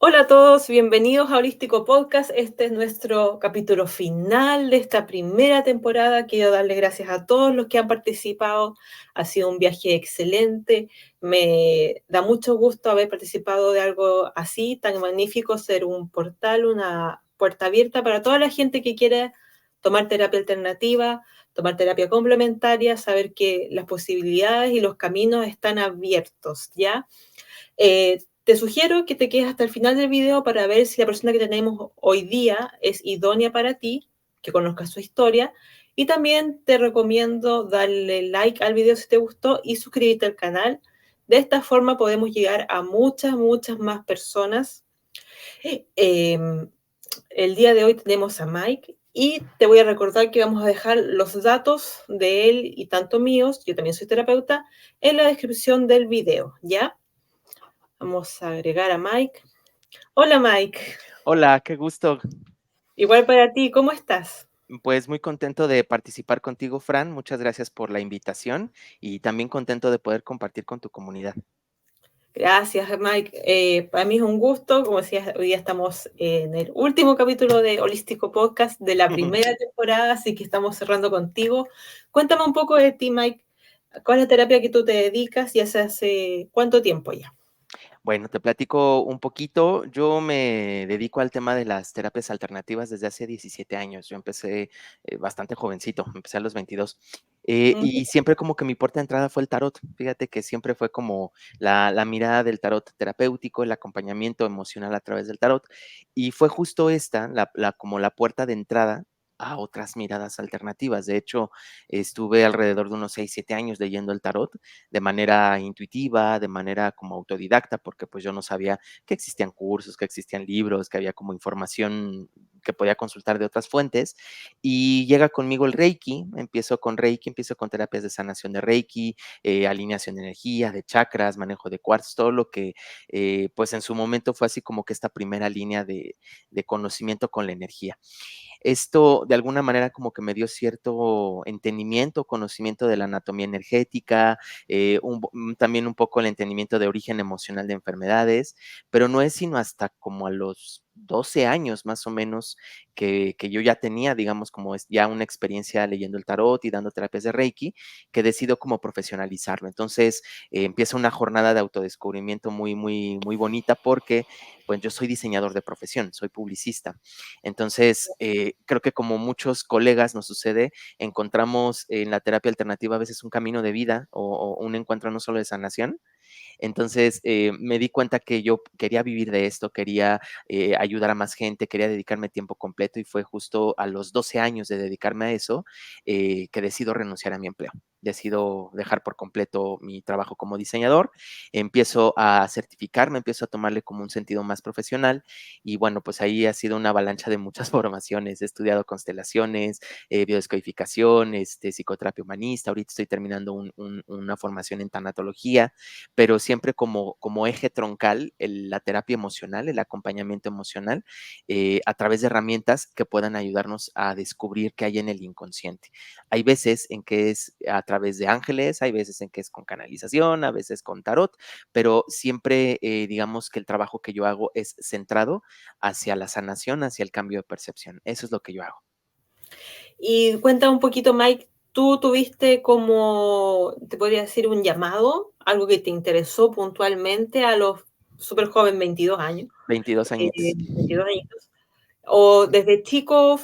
Hola a todos, bienvenidos a Holístico Podcast. Este es nuestro capítulo final de esta primera temporada. Quiero darle gracias a todos los que han participado. Ha sido un viaje excelente. Me da mucho gusto haber participado de algo así, tan magnífico, ser un portal, una puerta abierta para toda la gente que quiere tomar terapia alternativa, tomar terapia complementaria, saber que las posibilidades y los caminos están abiertos, ¿ya? Te sugiero que te quedes hasta el final del video para ver si la persona que tenemos hoy día es idónea para ti, que conozcas su historia. Y también te recomiendo darle like al video si te gustó y suscribirte al canal. De esta forma podemos llegar a muchas más personas. Eh, el día de hoy tenemos a Mike y te voy a recordar que vamos a dejar los datos de él y tanto míos, yo también soy terapeuta, en la descripción del video, ¿ya? Vamos a agregar a Mike. Hola Mike, Hola, qué gusto. igual para ti, ¿cómo estás? Pues muy contento de participar contigo, Fran. Muchas gracias por la invitación y también contento de poder compartir con tu comunidad. Gracias Mike, para mí es un gusto, como decías, hoy día estamos en el último capítulo de Holístico Podcast de la primera temporada, así que estamos cerrando contigo. Cuéntame un poco de ti Mike, ¿cuál es la terapia que tú te dedicas y hace cuánto tiempo ya? Bueno, te platico un poquito. Yo me dedico al tema de las terapias alternativas desde hace 17 años. Yo empecé bastante jovencito, empecé a los 22. Y siempre como que mi puerta de entrada fue el tarot. Fíjate que siempre fue como la mirada del tarot terapéutico, el acompañamiento emocional a través del tarot. Y fue justo esta, como la puerta de entrada a otras miradas alternativas. De hecho, estuve alrededor de unos 6, 7 años leyendo el tarot de manera intuitiva, de manera como autodidacta, porque pues yo no sabía que existían cursos, que existían libros, que había como información que podía consultar de otras fuentes. Y llega conmigo el Reiki, empiezo con terapias de sanación de Reiki, alineación de energía, de chakras, manejo de cuarzos, todo lo que pues en su momento fue así como que esta primera línea de conocimiento con la energía. Esto de alguna manera como que me dio cierto entendimiento, conocimiento de la anatomía energética, también un poco el entendimiento de origen emocional de enfermedades, pero no es sino hasta como a los 12 años más o menos que yo ya tenía, digamos, como ya una experiencia leyendo el tarot y dando terapias de Reiki, que decido como profesionalizarlo. Entonces empieza una jornada de autodescubrimiento muy bonita porque pues yo soy diseñador de profesión, soy publicista. Entonces, creo que como muchos colegas nos sucede, encontramos en la terapia alternativa a veces un camino de vida o un encuentro no solo de sanación. Entonces, me di cuenta que yo quería vivir de esto, quería ayudar a más gente, quería dedicarme tiempo completo y fue justo a los 12 años de dedicarme a eso que decido renunciar a mi empleo. Decido dejar por completo mi trabajo como diseñador, empiezo a certificarme, empiezo a tomarle como un sentido más profesional y bueno, pues ahí ha sido una avalancha de muchas formaciones. He estudiado constelaciones, biodescodificación, psicoterapia humanista, ahorita estoy terminando una formación en tanatología, pero siempre como eje troncal la terapia emocional, el acompañamiento emocional, a través de herramientas que puedan ayudarnos a descubrir qué hay en el inconsciente. Hay veces en que es a través de ángeles, hay veces en que es con canalización, a veces con tarot, pero siempre digamos que el trabajo que yo hago es centrado hacia la sanación, hacia el cambio de percepción. Eso es lo que yo hago. Y cuenta un poquito, Mike, ¿tú tuviste como, te podría decir, un llamado, algo que te interesó puntualmente a los súper joven, 22 años, 22 añitos. 22 años, o desde chico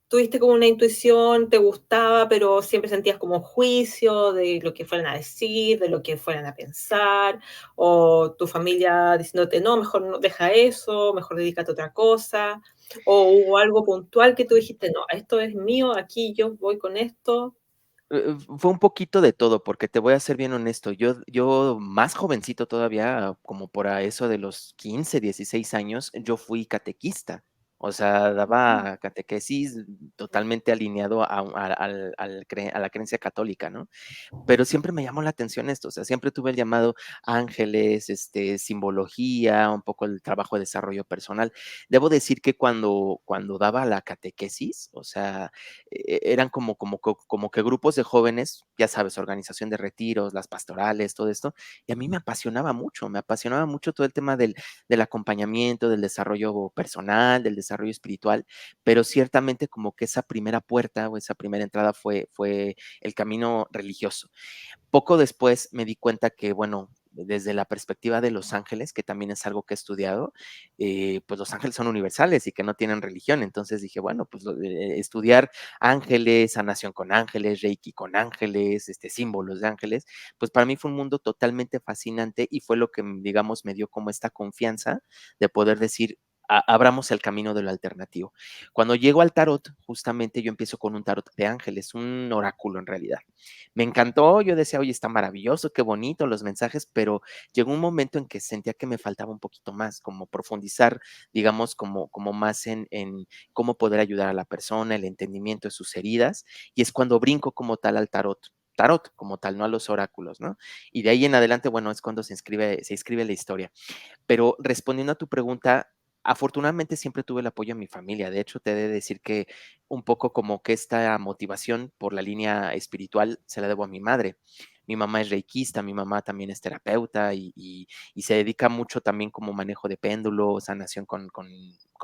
tuviste como una intuición, te gustaba, pero siempre sentías como juicio de lo que fueran a decir, de lo que fueran a pensar, o tu familia diciéndote, no, mejor no deja eso, mejor dedícate a otra cosa, o hubo algo puntual que tú dijiste, no, esto es mío, aquí yo voy con esto. Fue un poquito de todo, porque te voy a ser bien honesto, yo más jovencito todavía, como por a eso de los 15, 16 años, yo fui catequista. O sea, Mm. daba catequesis totalmente alineado a la creencia católica, ¿no? Pero siempre me llamó la atención esto, o sea, siempre tuve el llamado ángeles, simbología, un poco el trabajo de desarrollo personal. Debo decir que cuando daba la catequesis, o sea, eran como que grupos de jóvenes, ya sabes, organización de retiros, las pastorales, todo esto, y a mí me apasionaba mucho todo el tema del acompañamiento, del desarrollo personal, del desarrollo espiritual, pero ciertamente como que esa primera puerta o esa primera entrada fue el camino religioso. Poco después me di cuenta que, bueno, desde la perspectiva de los ángeles, que también es algo que he estudiado, pues los ángeles son universales y que no tienen religión. Entonces dije, bueno, pues estudiar ángeles, sanación con ángeles, reiki con ángeles, símbolos de ángeles, pues para mí fue un mundo totalmente fascinante y fue lo que, digamos, me dio como esta confianza de poder decir, abramos el camino de lo alternativo. Cuando llego al tarot, justamente yo empiezo con un tarot de ángeles, un oráculo en realidad. Me encantó, yo decía, oye, está maravilloso, qué bonito los mensajes, pero llegó un momento en que sentía que me faltaba un poquito más, como profundizar, digamos, como más en cómo poder ayudar a la persona, el entendimiento de sus heridas, y es cuando brinco como tal al tarot como tal, no a los oráculos, ¿no? Y de ahí en adelante, bueno, es cuando se escribe la historia. Pero respondiendo a tu pregunta, afortunadamente siempre tuve el apoyo de mi familia. De hecho, te he de decir que un poco como que esta motivación por la línea espiritual se la debo a mi madre. Mi mamá es reikista, mi mamá también es terapeuta y se dedica mucho también como manejo de péndulos, sanación con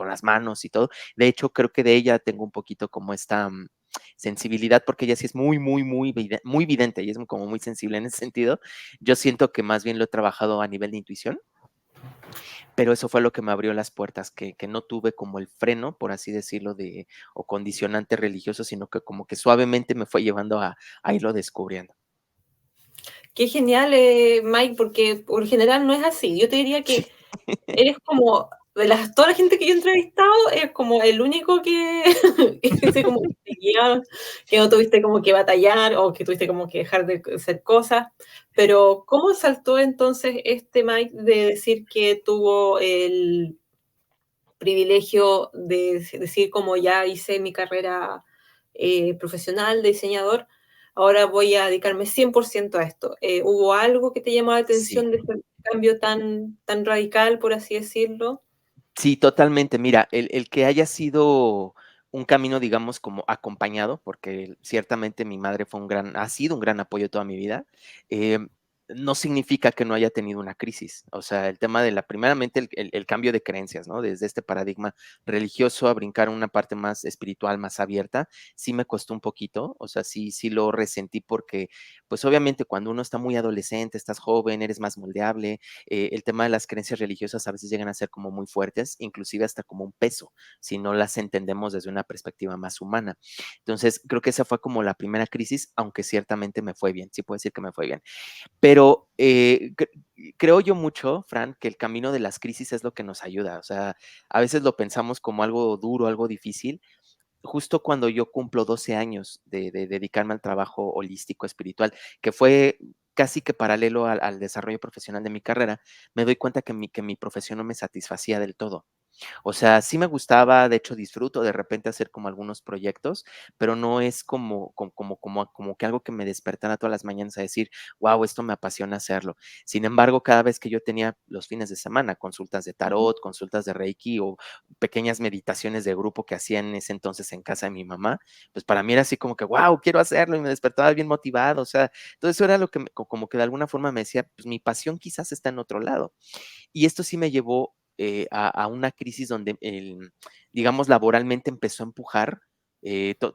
las manos y todo. De hecho, creo que de ella tengo un poquito como esta sensibilidad porque ella sí es muy vidente y es como muy sensible en ese sentido. Yo siento que más bien lo he trabajado a nivel de intuición, pero eso fue lo que me abrió las puertas, que no tuve como el freno, por así decirlo, o condicionante religioso, sino que como que suavemente me fue llevando a irlo descubriendo. Qué genial, Mike, porque por lo general no es así. Yo te diría que eres como, toda la gente que yo he entrevistado, es como el único que, que sé como que te guía, que no tuviste como que batallar o que tuviste como que dejar de hacer cosas. Pero, ¿cómo saltó entonces este Mike de decir que tuvo el privilegio de decir como ya hice mi carrera profesional de diseñador, ahora voy a dedicarme 100% a esto? ¿Hubo algo que te llamó la Sí. atención de ese cambio tan radical, por así decirlo? Sí, totalmente. Mira, el que haya sido un camino, digamos, como acompañado, porque ciertamente mi madre ha sido un gran apoyo toda mi vida, em, no significa que no haya tenido una crisis. O sea, el tema de primeramente el cambio de creencias, ¿no? Desde este paradigma religioso a brincar a una parte más espiritual, más abierta, sí me costó un poquito. O sea, sí lo resentí porque, pues obviamente cuando uno está muy adolescente, estás joven, eres más moldeable, el tema de las creencias religiosas a veces llegan a ser como muy fuertes, inclusive hasta como un peso, si no las entendemos desde una perspectiva más humana. Entonces, creo que esa fue como la primera crisis, aunque ciertamente me fue bien, sí puedo decir que me fue bien. Pero creo yo mucho, Fran, que el camino de las crisis es lo que nos ayuda. O sea, a veces lo pensamos como algo duro, algo difícil, justo cuando yo cumplo 12 años de dedicarme al trabajo holístico espiritual, que fue casi que paralelo al desarrollo profesional de mi carrera, me doy cuenta que mi profesión no me satisfacía del todo. O sea, sí me gustaba, de hecho disfruto de repente hacer como algunos proyectos, pero no es como que algo que me despertara todas las mañanas a decir, wow, esto me apasiona hacerlo. Sin embargo, cada vez que yo tenía los fines de semana, consultas de Ujú. tarot, consultas de Reiki o pequeñas meditaciones de grupo que hacía en ese entonces en casa de mi mamá, pues para mí era así como que, wow, quiero hacerlo y me despertaba bien motivado. O sea, todo eso era lo que como que de alguna forma me decía, pues mi pasión quizás está en otro lado. Y esto sí me llevó a una crisis donde, digamos, laboralmente empezó a empujar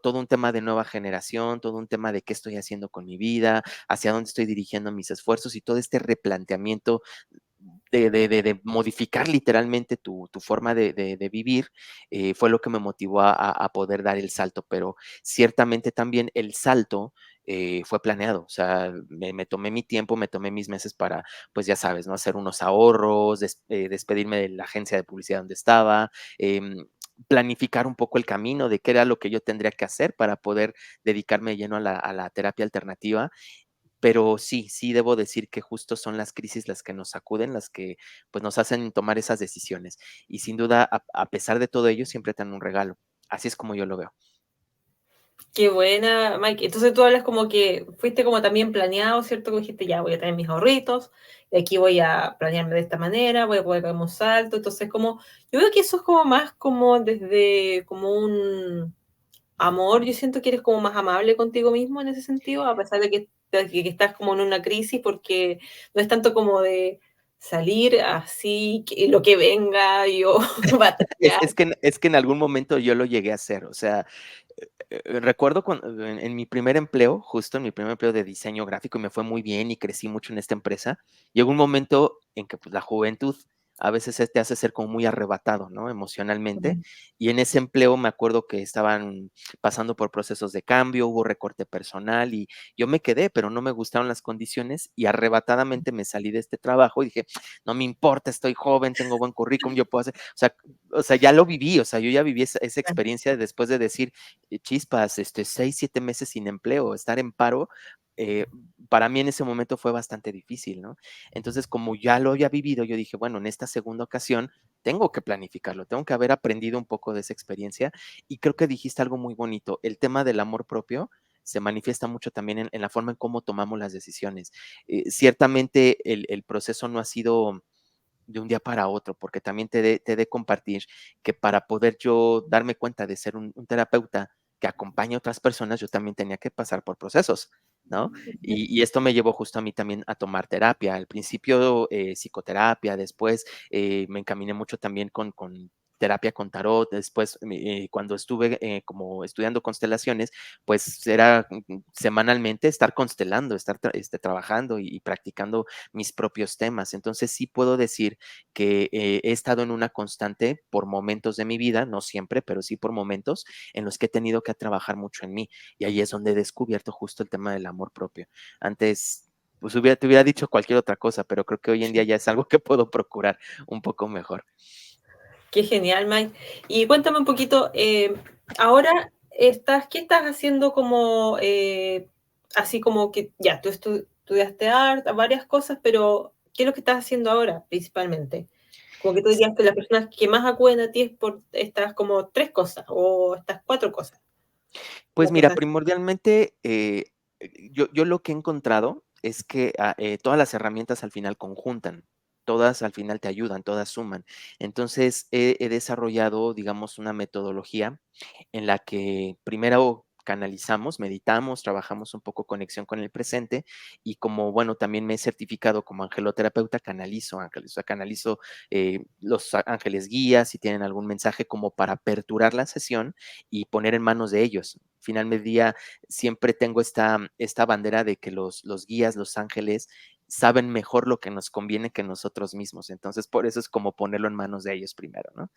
todo un tema de nueva generación, todo un tema de qué estoy haciendo con mi vida, hacia dónde estoy dirigiendo mis esfuerzos y todo este replanteamiento de modificar literalmente tu forma de vivir, fue lo que me motivó a poder dar el salto, pero ciertamente también el salto fue planeado, o sea, me tomé mi tiempo, me tomé mis meses para, pues ya sabes, ¿no? Hacer unos ahorros, despedirme de la agencia de publicidad donde estaba, planificar un poco el camino de qué era lo que yo tendría que hacer para poder dedicarme de lleno a la terapia alternativa, pero sí, sí debo decir que justo son las crisis las que nos sacuden, las que pues nos hacen tomar esas decisiones. Y sin duda, a pesar de todo ello, siempre te dan un regalo. Así es como yo lo veo. Qué buena, Mike. Entonces tú hablas como que fuiste como también planeado, ¿cierto? Que dijiste, ya voy a tener mis ahorritos, y aquí voy a planearme de esta manera, voy a poder dar un salto. Entonces, como, yo veo que eso es como más como desde como un amor, yo siento que eres como más amable contigo mismo en ese sentido, a pesar de que estás como en una crisis, porque no es tanto como de salir así, que lo que venga, yo Es, batallar. es que, es que en algún momento yo lo llegué a hacer, o sea, recuerdo cuando, en mi primer empleo, justo en mi primer empleo de diseño gráfico, y me fue muy bien y crecí mucho en esta empresa, llegó un momento en que pues, la juventud a veces te hace ser como muy arrebatado, ¿no? Emocionalmente. Y en ese empleo me acuerdo que estaban pasando por procesos de cambio, hubo recorte personal y yo me quedé, pero no me gustaron las condiciones y arrebatadamente me salí de este trabajo y dije, no me importa, estoy joven, tengo buen currículum, yo puedo hacer, o sea, ya lo viví, o sea, yo ya viví esa experiencia después de decir, chispas, 6, 7 meses sin empleo, estar en paro, eh, para mí en ese momento fue bastante difícil, ¿no? Entonces, como ya lo había vivido, yo dije, bueno, en esta segunda ocasión tengo que planificarlo, tengo que haber aprendido un poco de esa experiencia y creo que dijiste algo muy bonito, el tema del amor propio se manifiesta mucho también en la forma en cómo tomamos las decisiones. Ciertamente el proceso no ha sido de un día para otro, porque también te he de compartir que para poder yo darme cuenta de ser un terapeuta que acompaña a otras personas, yo también tenía que pasar por procesos, ¿no? Y esto me llevó justo a mí también a tomar terapia. Al principio psicoterapia, después me encaminé mucho también con terapia con tarot, después cuando estuve como estudiando constelaciones, pues era semanalmente estar constelando, estar trabajando y practicando mis propios temas. Entonces sí puedo decir que he estado en una constante por momentos de mi vida, no siempre, pero sí por momentos en los que he tenido que trabajar mucho en mí. Y ahí es donde he descubierto justo el tema del amor propio. Antes, pues te hubiera dicho cualquier otra cosa, pero creo que hoy en día ya es algo que puedo procurar un poco mejor. Qué genial, Mike. Y cuéntame un poquito, ahora ¿qué estás haciendo como, así como que ya, tú estudiaste arte, varias cosas, pero ¿qué es lo que estás haciendo ahora principalmente? Como que tú dirías que las personas que más acuden a ti es por estas como tres cosas o estas cuatro cosas. Pues Las que mira, estás. primordialmente, yo lo que he encontrado es que todas las herramientas al final conjuntan, todas al final te ayudan, todas suman. Entonces, he desarrollado, digamos, una metodología en la que primero canalizamos, meditamos, trabajamos un poco conexión con el presente y como, bueno, también me he certificado como angeloterapeuta, canalizo ángeles, o sea, canalizo los ángeles guías si tienen algún mensaje como para aperturar la sesión y poner en manos de ellos. Final del día siempre tengo esta bandera de que los guías, los ángeles, saben mejor lo que nos conviene que nosotros mismos. Entonces, por eso es como ponerlo en manos de ellos primero, ¿no?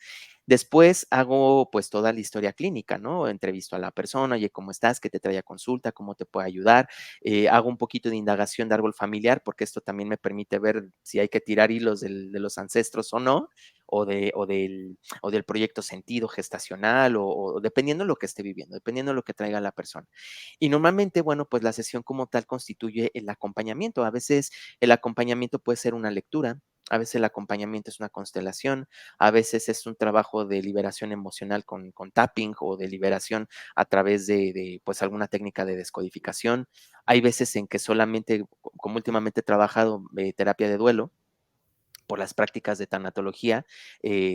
Después hago pues toda la historia clínica, ¿no? Entrevisto a la persona, oye, ¿cómo estás? ¿Qué te trae a consulta? ¿Cómo te puedo ayudar? Hago un poquito de indagación de árbol familiar porque esto también me permite ver si hay que tirar hilos de los ancestros o no, o del proyecto sentido gestacional, o dependiendo de lo que esté viviendo, dependiendo de lo que traiga la persona. Y normalmente, bueno, pues la sesión como tal constituye el acompañamiento. A veces el acompañamiento puede ser una lectura, a veces el acompañamiento es una constelación, a veces es un trabajo de liberación emocional con tapping o de liberación a través de pues alguna técnica de descodificación. Hay veces en que solamente, como últimamente he trabajado terapia de duelo, por las prácticas de tanatología,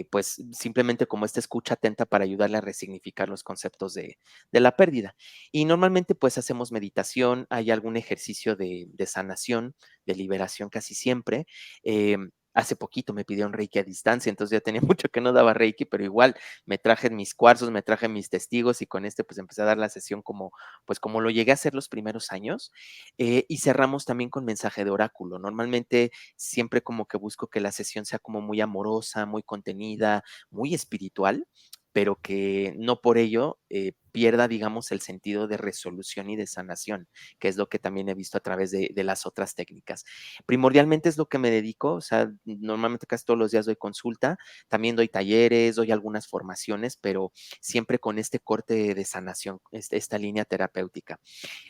pues simplemente como esta escucha atenta para ayudarle a resignificar los conceptos de la pérdida. Y normalmente pues hacemos meditación, hay algún ejercicio de sanación, de liberación casi siempre. Hace poquito me pidieron Reiki a distancia, entonces ya tenía mucho que no daba Reiki, pero igual me traje mis cuarzos, me traje mis testigos y con este pues empecé a dar la sesión como lo llegué a hacer los primeros años. Y cerramos también con mensaje de oráculo. Normalmente siempre como que busco que la sesión sea como muy amorosa, muy contenida, muy espiritual, pero que no por ello pierda, digamos, el sentido de resolución y de sanación, que es lo que también he visto a través de las otras técnicas. Primordialmente es lo que me dedico, o sea, normalmente casi todos los días doy consulta, también doy talleres, doy algunas formaciones, pero siempre con este corte de sanación, esta línea terapéutica.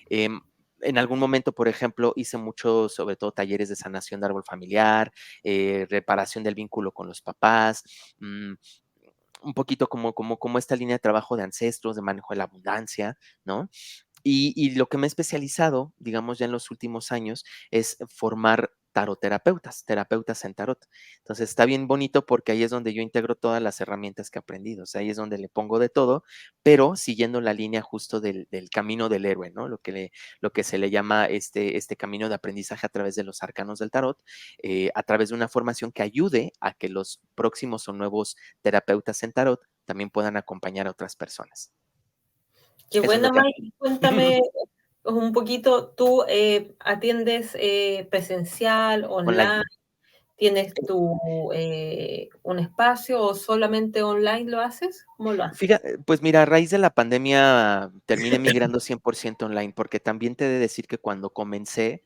Em, En algún momento, por ejemplo, hice mucho, sobre todo talleres de sanación de árbol familiar, reparación del vínculo con los papás, un poquito como esta línea de trabajo de ancestros, de manejo de la abundancia, ¿no? Y lo que me he especializado, digamos, ya en los últimos años, es formar taroterapeutas, terapeutas en tarot. Entonces está bien bonito porque ahí es donde yo integro todas las herramientas que he aprendido. O sea, ahí es donde le pongo de todo, pero siguiendo la línea justo del camino del héroe, ¿no? Lo que se le llama este camino de aprendizaje a través de los arcanos del tarot, a través de una formación que ayude a que los próximos o nuevos terapeutas en tarot también puedan acompañar a otras personas. Qué Eso es lo buena, que hago. Mike. Cuéntame un poquito, ¿tú atiendes presencial, Online. online? ¿Tienes un espacio o solamente online lo haces? ¿Cómo lo haces? Pues mira, a raíz de la pandemia terminé migrando 100% online, porque también te he de decir que cuando comencé,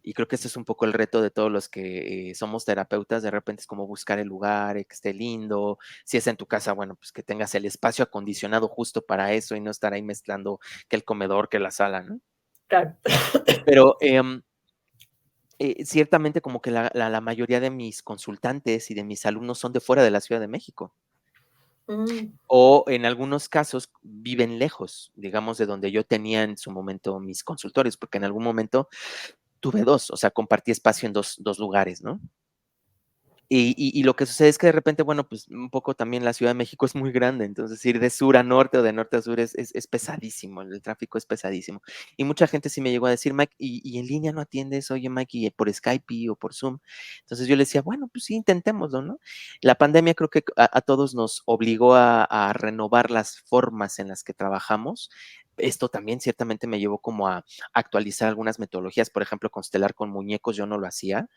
y creo que este es un poco el reto de todos los que somos terapeutas, de repente es como buscar el lugar, que esté lindo, si es en tu casa, bueno, pues que tengas el espacio acondicionado justo para eso y no estar ahí mezclando que el comedor, que la sala, ¿no? Claro. Pero ciertamente como que la mayoría de mis consultantes y de mis alumnos son de fuera de la Ciudad de México. Mm. O en algunos casos viven lejos, digamos, de donde yo tenía en su momento mis consultorios, porque en algún momento tuve dos, o sea, compartí espacio en dos lugares, ¿no? Y lo que sucede es que de repente, bueno, pues un poco también la Ciudad de México es muy grande, entonces ir de sur a norte o de norte a sur es pesadísimo, el tráfico es pesadísimo. Y mucha gente sí me llegó a decir, Mike, ¿y en línea no atiendes? Oye, Mike, ¿y por Skype o por Zoom? Entonces yo le decía, bueno, pues sí, intentémoslo, ¿no? La pandemia creo que a todos nos obligó a renovar las formas en las que trabajamos. Esto también ciertamente me llevó como a actualizar algunas metodologías, por ejemplo, constelar con muñecos, yo no lo hacía,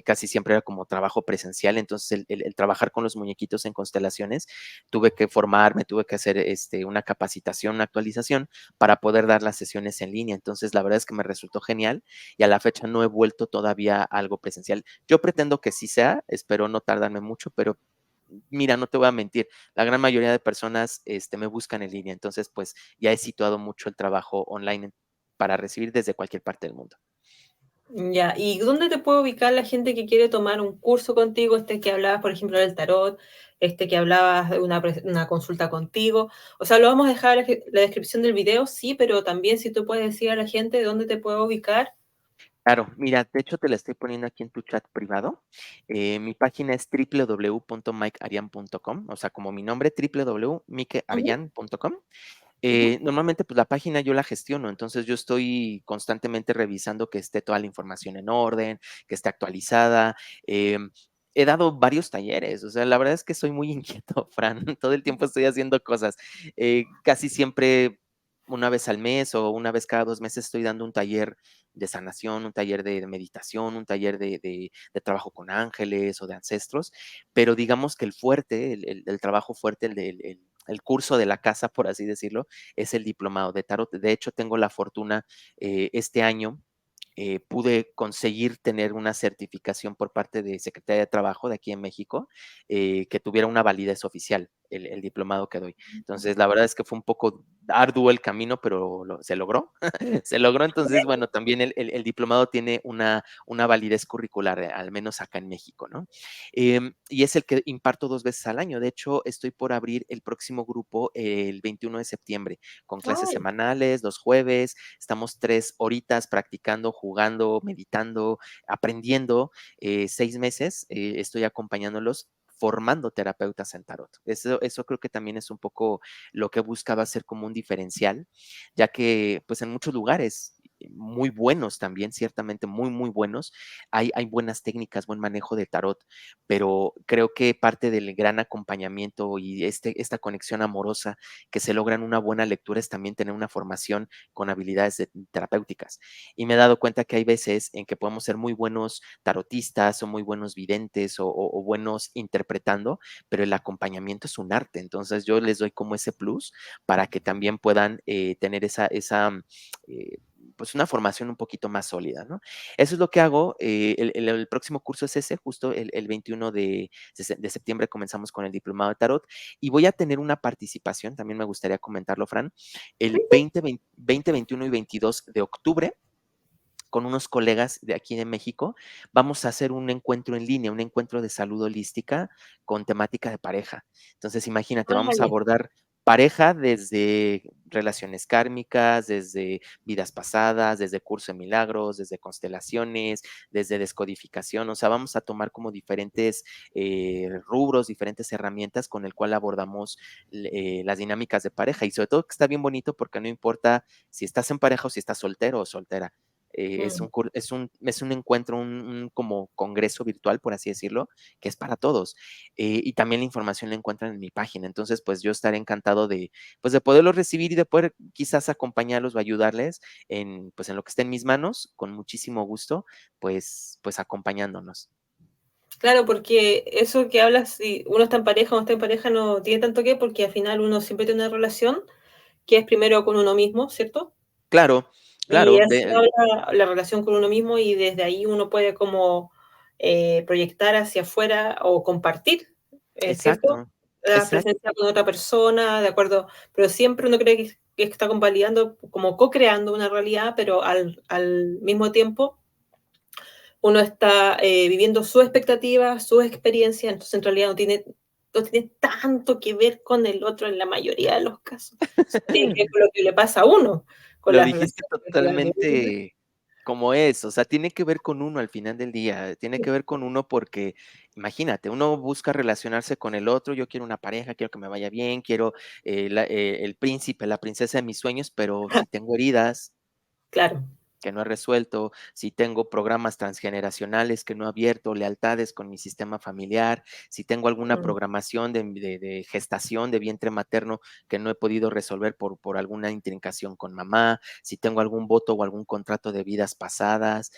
casi siempre era como trabajo presencial, entonces el trabajar con los muñequitos en constelaciones, tuve que formarme, tuve que hacer una capacitación, una actualización para poder dar las sesiones en línea, entonces la verdad es que me resultó genial y a la fecha no he vuelto todavía a algo presencial. Yo pretendo que sí sea, espero no tardarme mucho, pero mira, no te voy a mentir, la gran mayoría de personas me buscan en línea, entonces pues ya he situado mucho el trabajo online para recibir desde cualquier parte del mundo. Ya, ¿y dónde te puede ubicar la gente que quiere tomar un curso contigo? Este que hablabas, por ejemplo, del tarot, este que hablabas de una consulta contigo. O sea, lo vamos a dejar en la descripción del video, sí, pero también si tú puedes decir a la gente dónde te puede ubicar. Claro, mira, de hecho te la estoy poniendo aquí en tu chat privado. Mi página es www.mikearian.com, o sea, como mi nombre, Ujú. www.mikearian.com. Ujú. Normalmente, pues la página yo la gestiono, entonces yo estoy constantemente revisando que esté toda la información en orden, que esté actualizada. He dado varios talleres, o sea, la verdad es que soy muy inquieto, Fran, todo el tiempo estoy haciendo cosas. Casi siempre una vez al mes o una vez cada 2 meses estoy dando un taller de sanación, un taller de meditación, un taller de trabajo con ángeles o de ancestros, pero digamos que el fuerte, el trabajo fuerte, el curso de la casa, por así decirlo, es el diplomado de tarot. De hecho, tengo la fortuna este año. Pude conseguir tener una certificación por parte de Secretaría de Trabajo de aquí en México, que tuviera una validez oficial, el diplomado que doy. Entonces, la verdad es que fue un poco arduo el camino, pero se logró. Se logró. Entonces, bueno, también el diplomado tiene una validez curricular, al menos acá en México, ¿no? Y es el que imparto 2 veces al año. De hecho, estoy por abrir el próximo grupo el 21 de septiembre, con clases Ay, semanales, los jueves. Estamos 3 horitas practicando, jugando, meditando, aprendiendo. 6 meses estoy acompañándolos formando terapeutas en tarot. Eso creo que también es un poco lo que buscaba hacer como un diferencial, ya que pues en muchos lugares muy buenos también, ciertamente muy, muy buenos, hay buenas técnicas, buen manejo de tarot, pero creo que parte del gran acompañamiento y esta conexión amorosa que se logra en una buena lectura es también tener una formación con habilidades terapéuticas. Y me he dado cuenta que hay veces en que podemos ser muy buenos tarotistas o muy buenos videntes o buenos interpretando, pero el acompañamiento es un arte. Entonces yo les doy como ese plus para que también puedan tener eh, pues una formación un poquito más sólida, ¿no? Eso es lo que hago. El próximo curso es ese, justo el 21 de septiembre comenzamos con el diplomado de tarot y voy a tener una participación, también me gustaría comentarlo, Fran, el 20, 20, 21 y 22 de octubre. con unos colegas de aquí de México, vamos a hacer un encuentro en línea, un encuentro de salud holística con temática de pareja. Entonces, imagínate, Ah, vamos a ya. abordar pareja desde relaciones kármicas, desde vidas pasadas, desde curso de milagros, desde constelaciones, desde descodificación. O sea, vamos a tomar como diferentes rubros, diferentes herramientas con el cual abordamos las dinámicas de pareja. Y sobre todo que está bien bonito porque no importa si estás en pareja o si estás soltero o soltera. Mm. Es un encuentro, un como congreso virtual, por así decirlo, que es para todos. Y también la información la encuentran en mi página. Entonces, pues yo estaré encantado de, pues, de poderlos recibir y de poder quizás acompañarlos o ayudarles en, pues, en lo que esté en mis manos, con muchísimo gusto, pues acompañándonos. Claro, porque eso que hablas, si uno está en pareja o no está en pareja, no tiene tanto que, porque al final uno siempre tiene una relación que es primero con uno mismo, ¿cierto? Claro, Y claro, es la relación con uno mismo y desde ahí uno puede como proyectar hacia afuera o compartir, ¿cierto? exacto, La exacto. presencia con otra persona, de acuerdo, pero siempre uno cree que está convalidando, como co-creando una realidad, pero al mismo tiempo uno está viviendo su expectativa, su experiencia, entonces en realidad no tiene tanto que ver con el otro en la mayoría de los casos. Tiene que ver con lo que le pasa a uno, con Lo las dijiste relaciones que va viviendo. totalmente como es, o sea, tiene que ver con uno al final del día, tiene que ver con uno porque, imagínate, uno busca relacionarse con el otro, yo quiero una pareja, quiero que me vaya bien, quiero el príncipe, la princesa de mis sueños, pero si tengo heridas Claro. que no he resuelto, si tengo programas transgeneracionales que no he abierto, lealtades con mi sistema familiar, si tengo alguna Mm. programación de gestación, de vientre materno que no he podido resolver por alguna intrincación con mamá, si tengo algún voto o algún contrato de vidas pasadas,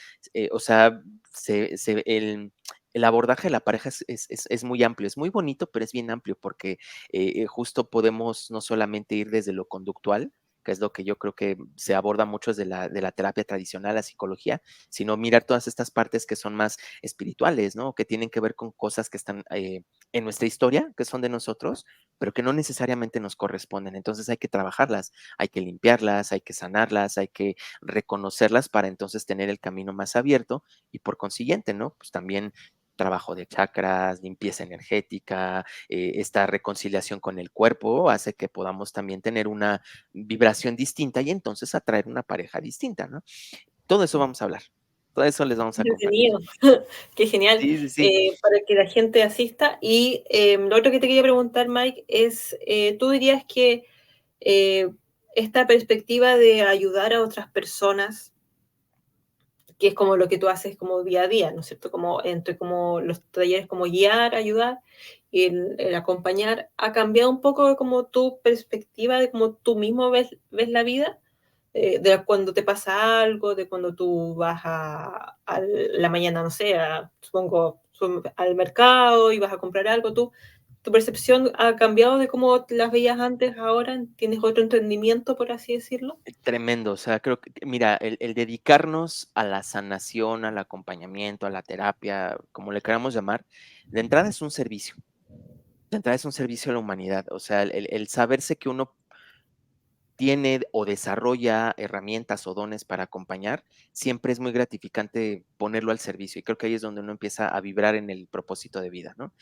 o sea, el abordaje de la pareja es muy amplio, es muy bonito, pero es bien amplio porque justo podemos no solamente ir desde lo conductual, que es lo que yo creo que se aborda mucho de la terapia tradicional, la psicología, sino mirar todas estas partes que son más espirituales, ¿no? Que tienen que ver con cosas que están en nuestra historia, que son de nosotros, pero que no necesariamente nos corresponden. Entonces hay que trabajarlas, hay que limpiarlas, hay que sanarlas, hay que reconocerlas para entonces tener el camino más abierto y por consiguiente, ¿no? Pues también trabajo de chakras, limpieza energética, esta reconciliación con el cuerpo hace que podamos también tener una vibración distinta y entonces atraer una pareja distinta, ¿no? Todo eso vamos a hablar, todo eso les vamos a compartir. Entretenido. Qué genial. Sí, sí, sí. Para que la gente asista. Y lo otro que te quería preguntar, Mike, es, ¿tú dirías que eh, esta perspectiva de ayudar a otras personas, que es como lo que tú haces como día a día, ¿no es cierto? Como entre como los talleres como guiar, ayudar y el acompañar, ¿ha cambiado un poco como tu perspectiva de cómo tú mismo ves la vida? De cuando te pasa algo, de cuando tú vas a la mañana, no sé, supongo, al mercado y vas a comprar algo, ¿tu percepción ha cambiado de cómo las veías antes, ahora? ¿Tienes otro entendimiento, por así decirlo? Tremendo, o sea, creo que, mira, el dedicarnos a la sanación, al acompañamiento, a la terapia, como le queramos llamar, de entrada es un servicio, de entrada es un servicio a la humanidad, o sea, el saberse que uno tiene o desarrolla herramientas o dones para acompañar, siempre es muy gratificante ponerlo al servicio y creo que ahí es donde uno empieza a vibrar en el propósito de vida, ¿no?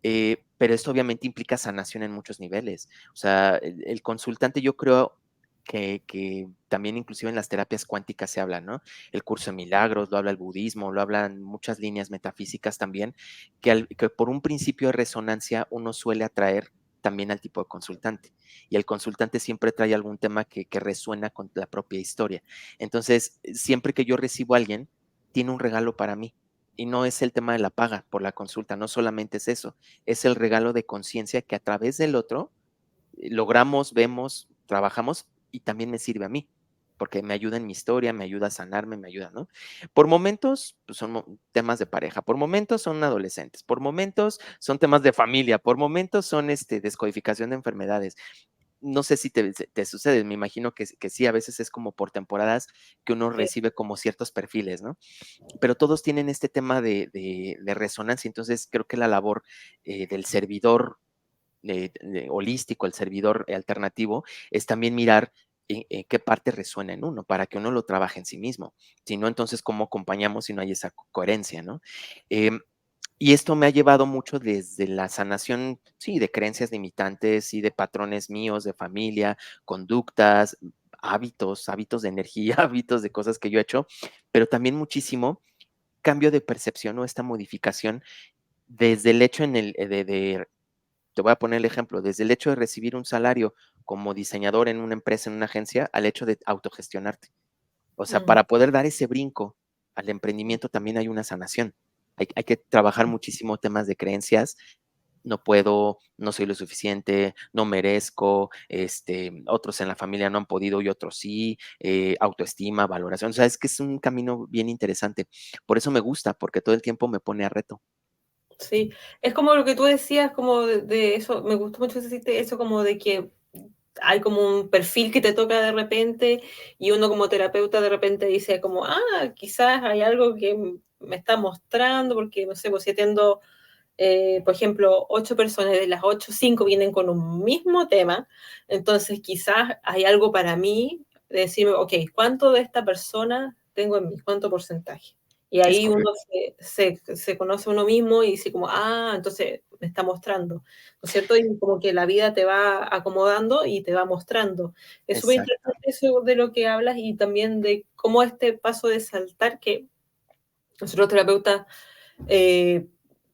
Pero esto obviamente implica sanación en muchos niveles. O sea, el consultante yo creo que también inclusive en las terapias cuánticas se habla, ¿no? El curso de milagros, lo habla el budismo, lo hablan muchas líneas metafísicas también, que por un principio de resonancia uno suele atraer también al tipo de consultante. Y el consultante siempre trae algún tema que resuena con la propia historia. Entonces, siempre que yo recibo a alguien, tiene un regalo para mí. Y no es el tema de la paga por la consulta, no solamente es eso, es el regalo de conciencia que a través del otro logramos, vemos, trabajamos y también me sirve a mí, porque me ayuda en mi historia, me ayuda a sanarme, me ayuda, ¿no? Por momentos pues son temas de pareja, por momentos son adolescentes, por momentos son temas de familia, por momentos son descodificación de enfermedades. No sé si te sucede, me imagino que sí, a veces es como por temporadas que uno Sí. recibe como ciertos perfiles, ¿no? Pero todos tienen este tema de resonancia, entonces creo que la labor del servidor holístico, el servidor alternativo, es también mirar qué parte resuena en uno para que uno lo trabaje en sí mismo. Si no, entonces, ¿cómo acompañamos si no hay esa coherencia, no? Em, y esto me ha llevado mucho desde la sanación, sí, de creencias limitantes, sí, de patrones míos, de familia, conductas, hábitos de energía, hábitos de cosas que yo he hecho, pero también muchísimo cambio de percepción o esta modificación desde el hecho te voy a poner el ejemplo, desde el hecho de recibir un salario como diseñador en una empresa, en una agencia, al hecho de autogestionarte. O sea, Mm, para poder dar ese brinco al emprendimiento también hay una sanación. Hay que trabajar muchísimo temas de creencias. No puedo, no soy lo suficiente, no merezco, otros en la familia no han podido y otros sí, autoestima, valoración. O sea, es que es un camino bien interesante. Por eso me gusta, porque todo el tiempo me pone a reto. sí, es como lo que tú decías, como de eso, me gustó mucho decirte eso, como de que hay como un perfil que te toca de repente y uno como terapeuta de repente dice como, quizás hay algo que me está mostrando, porque no sé, pues si atiendo, por ejemplo, 8 personas, de las 8, 5 vienen con un mismo tema, entonces quizás hay algo para mí de decirme, ok, ¿cuánto de esta persona tengo en mí? ¿Cuánto porcentaje? Y Es ahí uno correcto. se conoce a uno mismo y dice como, entonces me está mostrando, ¿no es cierto? Y como que la vida te va acomodando y te va mostrando. Es súper Exacto. interesante eso de lo que hablas y también de cómo este paso de saltar, que nosotros terapeutas, eh,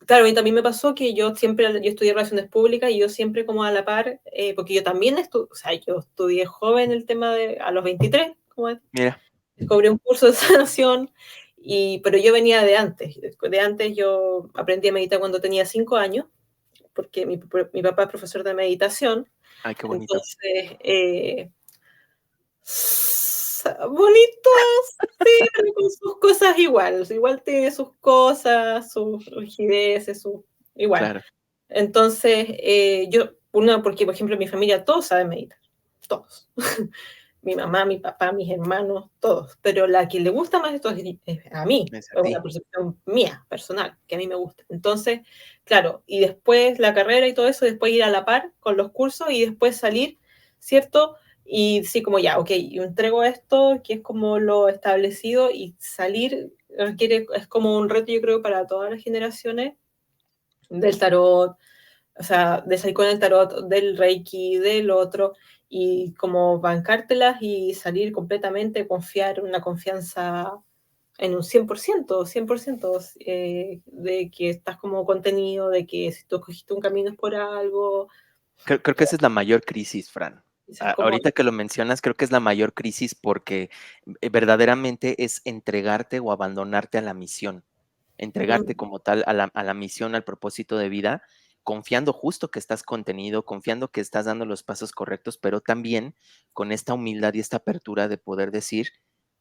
claro, a mí también me pasó que yo estudié relaciones públicas y yo siempre como a la par, porque yo también o sea, yo estudié joven el tema a los 23, como Mira, cobré un curso de sanación, pero yo venía de antes. De antes yo aprendí a meditar cuando tenía 5 años, porque mi papá es profesor de meditación. ay, qué bonito. Entonces, bonitos, sí, pero con sus cosas igual. Igual tiene sus cosas, sus rigideces, igual. Claro. Entonces, porque por ejemplo en mi familia todos saben meditar, todos. Mi mamá, mi papá, mis hermanos, todos. Pero la que le gusta más esto es a mí, Es a es una ti. percepción mía, personal, que a mí me gusta. Entonces, claro, y después la carrera y todo eso, después ir a la par con los cursos y después salir, ¿cierto? Y sí, como ya, ok, yo entrego esto, que es como lo establecido, y salir es como un reto, yo creo, para todas las generaciones del tarot, o sea, de salir con el tarot, del Reiki, del otro, y como bancártelas y salir completamente, confiar, una confianza en un 100%, 100%, de que estás como contenido, de que si tú escogiste un camino es por algo, Creo que esa es la mayor crisis, Fran. eso es como, Ahorita que lo mencionas, creo que es la mayor crisis porque verdaderamente es entregarte o abandonarte a la misión, entregarte mm, como tal a la misión, al propósito de vida, confiando justo que estás contenido, confiando que estás dando los pasos correctos, pero también con esta humildad y esta apertura de poder decir,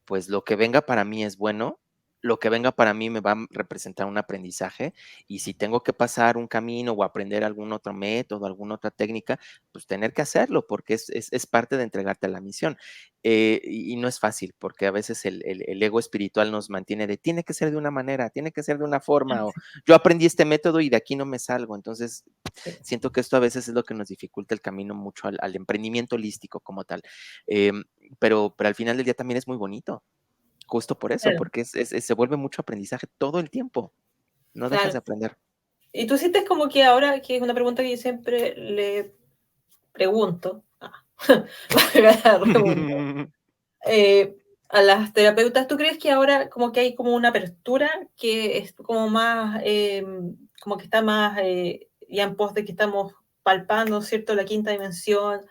pues lo que venga para mí es bueno, lo que venga para mí me va a representar un aprendizaje y si tengo que pasar un camino o aprender algún otro método, alguna otra técnica, pues tener que hacerlo porque es parte de entregarte a la misión. Y no es fácil porque a veces el ego espiritual nos mantiene de tiene que ser de una manera, tiene que ser de una forma, o yo aprendí este método y de aquí no me salgo. Entonces, sí, siento que esto a veces es lo que nos dificulta el camino mucho al emprendimiento holístico como tal. Em, pero al final del día también es muy bonito, justo por eso, claro, porque se vuelve mucho aprendizaje todo el tiempo, no dejas claro. de aprender. Y tú sientes como que ahora, que es una pregunta que yo siempre le pregunto, valga la redundancia, eh, a las terapeutas, ¿tú crees que ahora como que hay como una apertura que es como más, como que está más ya en pos de que estamos palpando, ¿cierto? La quinta dimensión,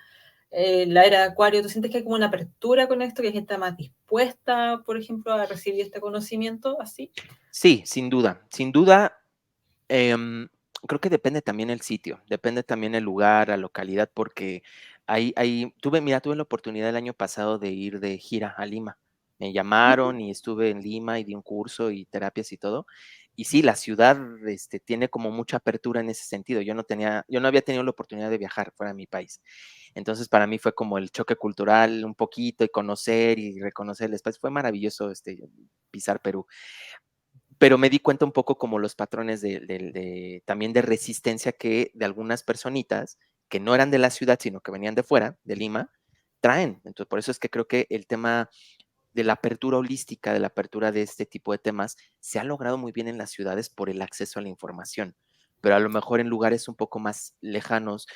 la era de Acuario, ¿tú sientes que hay como una apertura con esto, que hay gente más dispuesta, por ejemplo, a recibir este conocimiento así? Sí, sin duda, sin duda. Em, Creo que depende también el sitio, depende también el lugar, la localidad, porque tuve la oportunidad el año pasado de ir de gira a Lima. Me llamaron y estuve en Lima y di un curso y terapias y todo. Y sí, la ciudad, tiene como mucha apertura en ese sentido. Yo no había tenido la oportunidad de viajar fuera de mi país. Entonces, para mí fue como el choque cultural un poquito y conocer y reconocer el espacio. Fue maravilloso, pisar Perú, pero me di cuenta un poco como los patrones también de resistencia que de algunas personitas que no eran de la ciudad, sino que venían de fuera, de Lima, traen. Entonces, por eso es que creo que el tema de la apertura holística, de la apertura de este tipo de temas, se ha logrado muy bien en las ciudades por el acceso a la información, pero a lo mejor en lugares un poco más lejanos,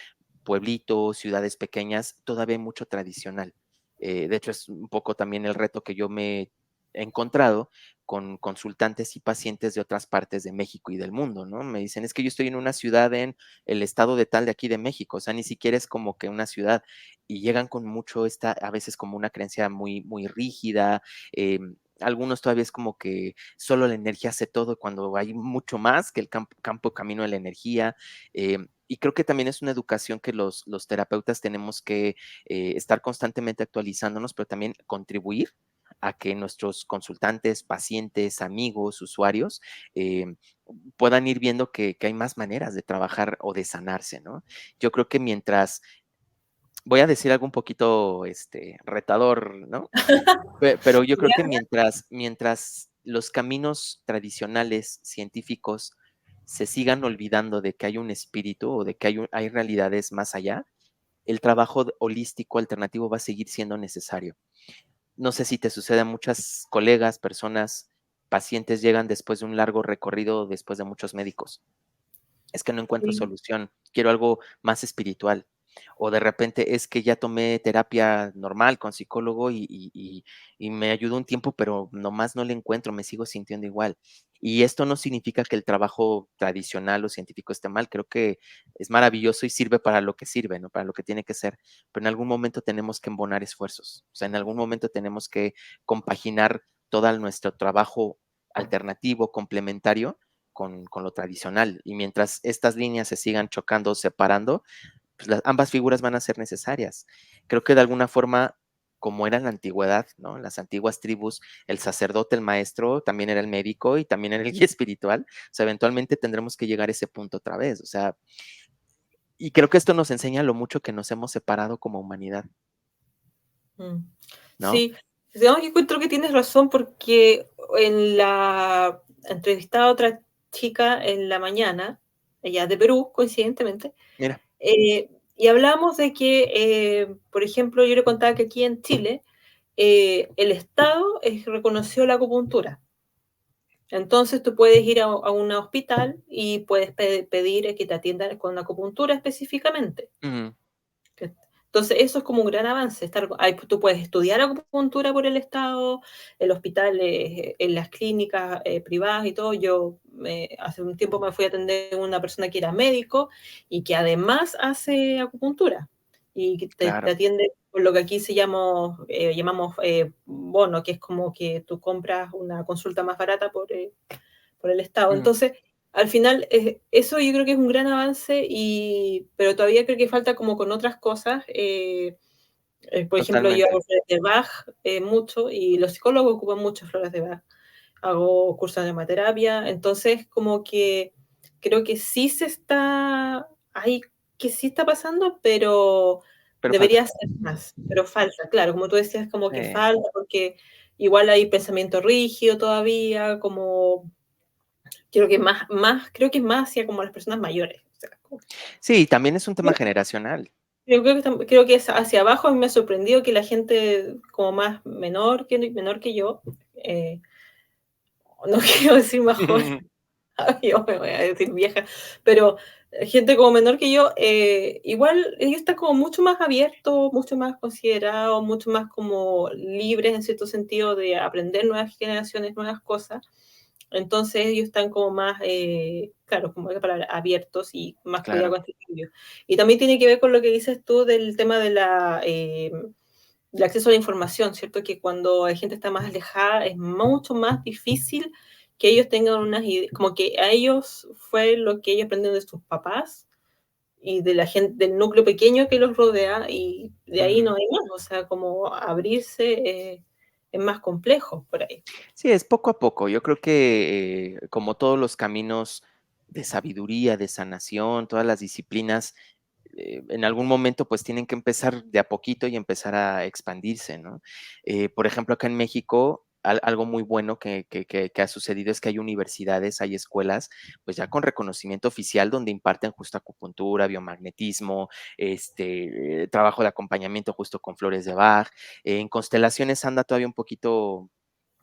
pueblitos, ciudades pequeñas, todavía hay mucho tradicional. De hecho, es un poco también el reto que yo me he encontrado con consultantes y pacientes de otras partes de México y del mundo, ¿no? Me dicen, es que yo estoy en una ciudad en el estado de tal de aquí de México, o sea, ni siquiera es como que una ciudad, y llegan con mucho esta, a veces como una creencia muy, muy rígida, algunos todavía es como que solo la energía hace todo cuando hay mucho más que el campo camino de la energía. Y creo que también es una educación que los terapeutas tenemos que estar constantemente actualizándonos, pero también contribuir a que nuestros consultantes, pacientes, amigos, usuarios puedan ir viendo que hay más maneras de trabajar o de sanarse, ¿no? Yo creo que mientras, voy a decir algo un poquito retador, ¿no? Pero yo creo que ¿Ya? mientras los caminos tradicionales científicos se sigan olvidando de que hay un espíritu o de que hay realidades más allá, el trabajo holístico alternativo va a seguir siendo necesario. No sé si te sucede a muchas colegas, personas, pacientes llegan después de un largo recorrido, después de muchos médicos. Es que no encuentro Sí. solución, quiero algo más espiritual. O de repente es que ya tomé terapia normal con psicólogo y me ayudó un tiempo, pero nomás no le encuentro, me sigo sintiendo igual. Y esto no significa que el trabajo tradicional o científico esté mal, creo que es maravilloso y sirve para lo que sirve, ¿no? Para lo que tiene que ser, pero en algún momento tenemos que embonar esfuerzos, o sea, en algún momento tenemos que compaginar todo nuestro trabajo alternativo, complementario, con lo tradicional. Y mientras estas líneas se sigan chocando, separando, pues ambas figuras van a ser necesarias. Creo que de alguna forma, como era en la antigüedad, ¿no? En las antiguas tribus, el sacerdote, el maestro, también era el médico y también era el guía espiritual. O sea, eventualmente tendremos que llegar a ese punto otra vez. O sea, y creo que esto nos enseña lo mucho que nos hemos separado como humanidad, Mm. ¿no? Sí, digamos que encuentro que tienes razón porque en la entrevistaba a otra chica en la mañana, ella es de Perú, coincidentemente, Mira, y hablamos de que, por ejemplo, yo le contaba que aquí en Chile el Estado reconoció la acupuntura. Entonces tú puedes ir a un hospital y puedes pedir que te atiendan con acupuntura específicamente. ujú, Entonces, eso es como un gran avance. Tú puedes estudiar acupuntura por el Estado, el hospital, en las clínicas privadas y todo. Hace un tiempo me fui a atender a una persona que era médico y que además hace acupuntura y que te claro. atiende por lo que aquí llamamos bono, que es como que tú compras una consulta más barata por el Estado. Ujú, Entonces, al final, eso yo creo que es un gran avance, pero todavía creo que falta como con otras cosas. Por ejemplo, yo totalmente. hago flores de Bach mucho y los psicólogos ocupan mucho flores de Bach. Hago cursos de aromaterapia, entonces como que creo que que sí está pasando, pero Pero falta. debería ser más, pero falta, claro, como tú decías, como que Sí. falta, porque igual hay pensamiento rígido todavía, como creo que es más hacia como las personas mayores. O sea, Sí, también es un tema generacional. yo creo que es hacia abajo. A mí me ha sorprendido que la gente como más menor que yo, eh, no quiero decir más joven, yo me voy a decir vieja, pero gente como menor que yo, igual ellos están como mucho más abiertos, mucho más considerados, mucho más como libres en cierto sentido de aprender nuevas generaciones, nuevas cosas. Entonces ellos están como más, claro, como para abiertos y más cuidado Claro. con este cambio. Y también tiene que ver con lo que dices tú del tema del acceso a la información, ¿cierto? Que cuando la gente está más alejada es mucho más difícil que ellos tengan unas ideas, como que a ellos fue lo que ellos aprendieron de sus papás y de la gente, del núcleo pequeño que los rodea, y de ahí Ujú. no hay más, o sea, como abrirse es más complejo por ahí. Sí, es poco a poco. Yo creo que como todos los caminos de sabiduría, de sanación, todas las disciplinas, en algún momento pues tienen que empezar de a poquito y empezar a expandirse, ¿no? Por ejemplo, acá en México algo muy bueno que ha sucedido es que hay universidades, hay escuelas, pues ya con reconocimiento oficial donde imparten justo acupuntura, biomagnetismo, trabajo de acompañamiento justo con flores de Bach. En constelaciones anda todavía un poquito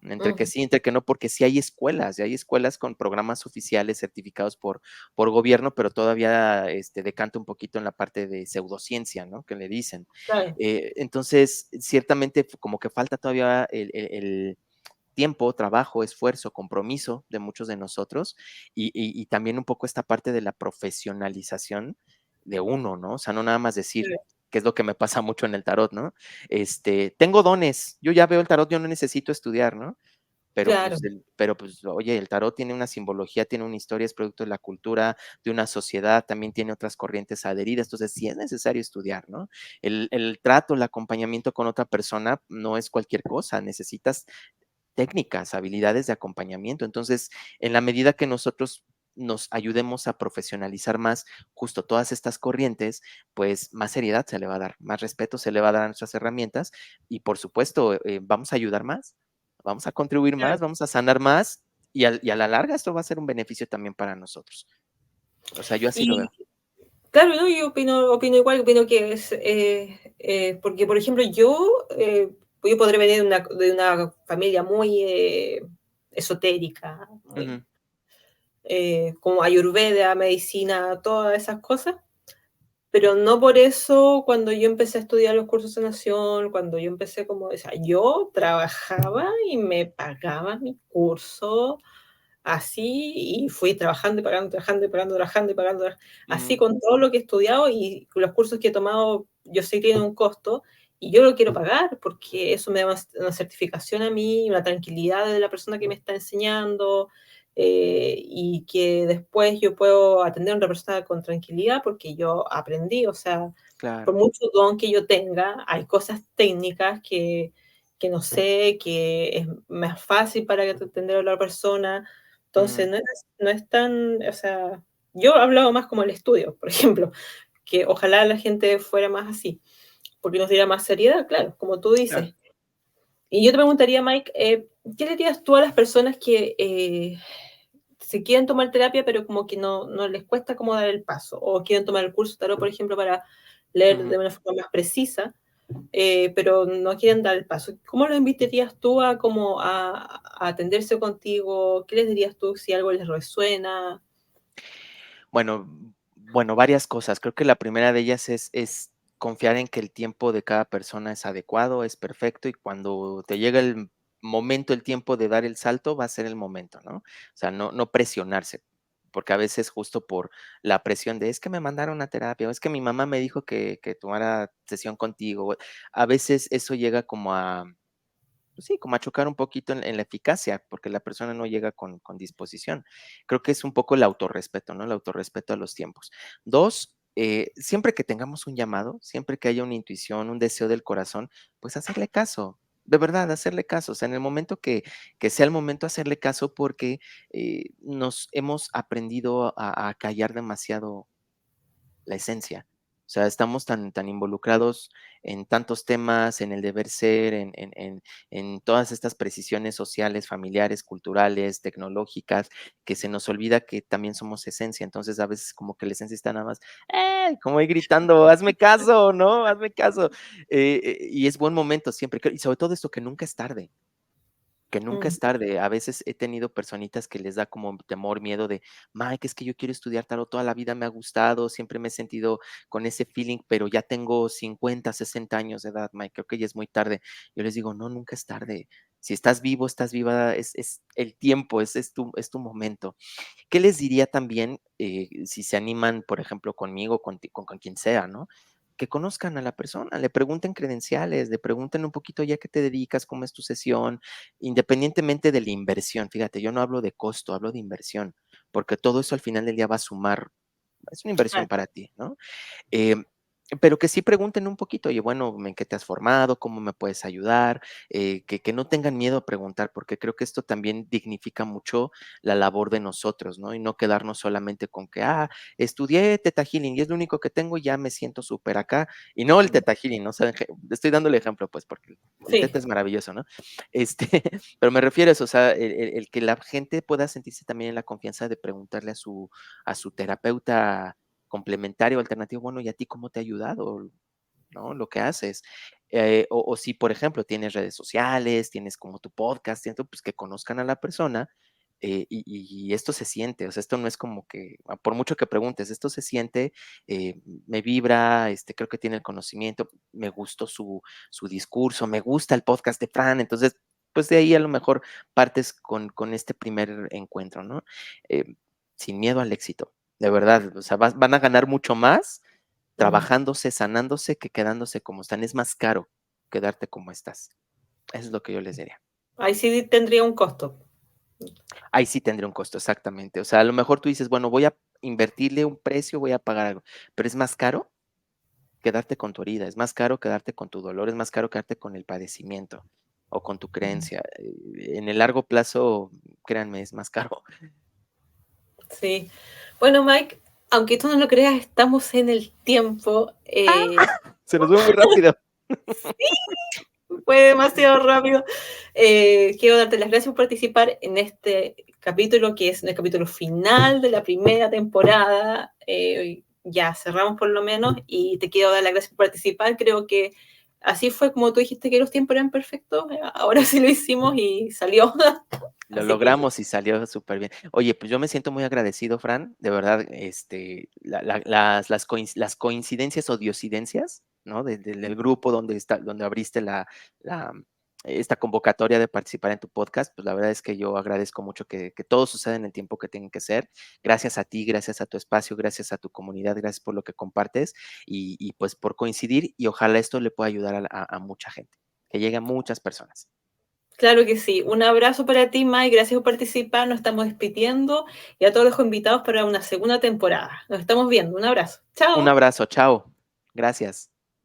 entre que Mm, sí, entre que no, porque sí hay escuelas con programas oficiales certificados por gobierno, pero todavía decanta un poquito en la parte de pseudociencia, ¿no? Que le dicen. claro, Entonces, ciertamente como que falta todavía el tiempo, trabajo, esfuerzo, compromiso de muchos de nosotros y también un poco esta parte de la profesionalización de uno, ¿no? O sea, no nada más decir, claro, que es lo que me pasa mucho en el tarot, ¿no? Tengo dones, yo ya veo el tarot, yo no necesito estudiar, ¿no? claro, Pero pues, oye, el tarot tiene una simbología, tiene una historia, es producto de la cultura, de una sociedad, también tiene otras corrientes adheridas, entonces sí es necesario estudiar, ¿no? El trato, el acompañamiento con otra persona no es cualquier cosa, necesitas técnicas, habilidades de acompañamiento. Entonces, en la medida que nosotros nos ayudemos a profesionalizar más justo todas estas corrientes, pues más seriedad se le va a dar, más respeto se le va a dar a nuestras herramientas y por supuesto vamos a ayudar más, vamos a contribuir más, claro. vamos a sanar más y a la larga esto va a ser un beneficio también para nosotros. O sea, yo así lo Y veo. claro, ¿no? Yo opino igual, opino que es, porque por ejemplo yo podré venir de una familia muy esotérica, muy Ujú, como Ayurveda, medicina, todas esas cosas, pero no por eso cuando yo empecé a estudiar los cursos de sanación, cuando yo empecé como, o sea, yo trabajaba y me pagaba mi curso así y fui trabajando y pagando, trabajando y pagando, trabajando y pagando, así ujú, con todo lo que he estudiado y los cursos que he tomado, yo sé que tienen un costo y yo lo quiero pagar porque eso me da una certificación a mí, una tranquilidad de la persona que me está enseñando y que después yo puedo atender a una persona con tranquilidad porque yo aprendí, o sea, por claro. mucho don que yo tenga, hay cosas técnicas que no sé, que es más fácil para atender a la persona, entonces, Ujú, no es tan, o sea, yo he hablado más como el estudio, por ejemplo, que ojalá la gente fuera más así, porque nos diera más seriedad, claro, como tú claro. dices. Y yo te preguntaría, Mike, ¿qué le dirías tú a las personas que se quieren tomar terapia, pero como que no les cuesta como dar el paso, o quieren tomar el curso tarot, por ejemplo, para leer Ujú. de una forma más precisa, pero no quieren dar el paso? ¿Cómo lo invitarías tú a, como a atenderse contigo? ¿Qué les dirías tú si algo les resuena? Bueno, bueno, varias cosas. Creo que la primera de ellas es confiar en que el tiempo de cada persona es adecuado, es perfecto, y cuando te llega el momento, el tiempo de dar el salto, va a ser el momento, ¿no? O sea, no presionarse, porque a veces justo por la presión de: "Es que me mandaron a terapia", o "Es que mi mamá me dijo que tomara sesión contigo", a veces eso llega como a pues sí, como a chocar un poquito en la eficacia, porque la persona no llega con disposición. Creo que es un poco el autorrespeto, ¿no? El autorrespeto a los tiempos. 2, siempre que tengamos un llamado, siempre que haya una intuición, un deseo del corazón, pues hacerle caso, de verdad, hacerle caso. O sea, en el momento que sea el momento, hacerle caso porque, nos hemos aprendido a callar demasiado la esencia. O sea, estamos tan involucrados en tantos temas, en el deber ser, en todas estas precisiones sociales, familiares, culturales, tecnológicas, que se nos olvida que también somos esencia. Entonces, a veces como que la esencia está nada más, como ahí gritando, hazme caso, ¿no? Hazme caso. Y es buen momento siempre, y sobre todo esto, que nunca es tarde. Que nunca Mm, es tarde. A veces he tenido personitas que les da como temor, miedo de: "Mike, es que yo quiero estudiar tarot, toda la vida me ha gustado, siempre me he sentido con ese feeling, pero ya tengo 50, 60 años de edad, Mike, creo que ya es muy tarde". Yo les digo: "No, nunca es tarde. Si estás vivo, estás viva, es el tiempo, es tu momento". ¿Qué les diría también, si se animan, por ejemplo, conmigo, con quien sea, ¿no? Que conozcan a la persona, le pregunten credenciales, le pregunten un poquito ya qué te dedicas, cómo es tu sesión, independientemente de la inversión. Fíjate, yo no hablo de costo, hablo de inversión, porque todo eso al final del día va a sumar, es una inversión claro, para ti, ¿no? Em, pero que sí pregunten un poquito, oye, bueno, ¿en qué te has formado? ¿Cómo me puedes ayudar? Que no tengan miedo a preguntar, porque creo que esto también dignifica mucho la labor de nosotros, ¿no? Y no quedarnos solamente con que, estudié Theta Healing y es lo único que tengo y ya me siento súper acá. Y no el Theta Healing, ¿no? O sea, estoy dando el ejemplo, pues, porque el Sí. Theta es maravilloso, ¿no? Este, pero me refiero a eso, o sea, el que la gente pueda sentirse también en la confianza de preguntarle a su terapeuta complementario, alternativo, bueno, ¿y a ti cómo te ha ayudado, no? Lo que haces. O si, por ejemplo, tienes redes sociales, tienes como tu podcast, pues que conozcan a la persona y esto se siente, o sea, esto no es como que, por mucho que preguntes, esto se siente, me vibra, creo que tiene el conocimiento, me gustó su discurso, me gusta el podcast de Fran, entonces, pues de ahí a lo mejor partes con este primer encuentro, ¿no? Eh, Sin miedo al éxito, de verdad, o sea, van a ganar mucho más trabajándose, sanándose, que quedándose como están. Es más caro quedarte como estás. Eso es lo que yo les diría. Ahí sí tendría un costo. Ahí sí tendría un costo, exactamente. O sea, a lo mejor tú dices, bueno, voy a invertirle un precio, voy a pagar algo, pero es más caro quedarte con tu herida, es más caro quedarte con tu dolor, es más caro quedarte con el padecimiento o con tu creencia. En el largo plazo, créanme, es más caro. Sí. Bueno, Mike, aunque tú no lo creas, estamos en el tiempo. Se nos fue muy rápido. Fue demasiado rápido. Quiero darte las gracias por participar en este capítulo, que es el capítulo final de la primera temporada. Ya cerramos por lo menos y te quiero dar las gracias por participar. Creo que así fue como tú dijiste que los tiempos eran perfectos. Ahora sí lo hicimos y salió. Lo Así que logramos y salió súper bien. Oye, pues yo me siento muy agradecido, Fran, de verdad, las coincidencias o diosidencias, ¿no? Del grupo donde abriste la, esta convocatoria de participar en tu podcast, pues la verdad es que yo agradezco mucho que todo suceda en el tiempo que tiene que ser. Gracias a ti, gracias a tu espacio, gracias a tu comunidad, gracias por lo que compartes y pues por coincidir y ojalá esto le pueda ayudar a mucha gente, que llegue a muchas personas. claro que sí. Un abrazo para ti, Mike. Gracias por participar. Nos estamos despidiendo y a todos los invitados para una segunda temporada. Nos estamos viendo. Un abrazo. Un Chao. abrazo, chao. Gracias.